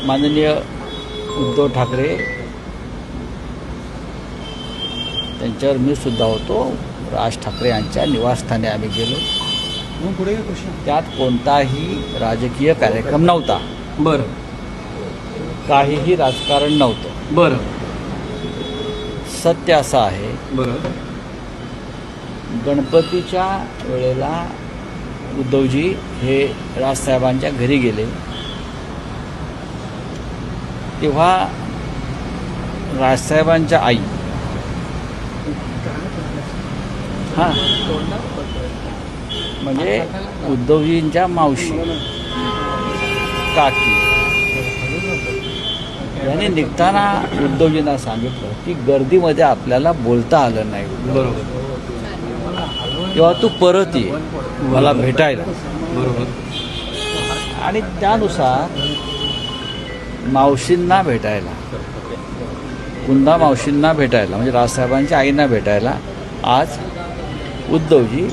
माननीय उद्धव ठाकरे त्यांच्यावर मी सुद्धा होतो. राज ठाकरे यांच्या निवासस्थानी आम्ही गेलो. त्यात कोणताही राजकीय कार्यक्रम नव्हता. बरं काहीही राजकारण नव्हतं. बरं सत्य असं आहे, बरं गणपतीच्या वेळेला उद्धवजी हे राजसाहेबांच्या घरी गेले. तेव्हा राजसाहेबांच्या आई म्हणजे उद्धवजींच्या मावशी काकी यांनी निघताना उद्धवजींना सांगितलं की गर्दीमध्ये आपल्याला बोलता आलं नाही. बरोबर तेव्हा तू परत ये मला भेटायला. बरोबर आणि त्यानुसार मावशींना भेटायला, कुंदा मावशींना भेटायला म्हणजे राजसाहेबांच्या आईंना भेटायला आज उद्धवजी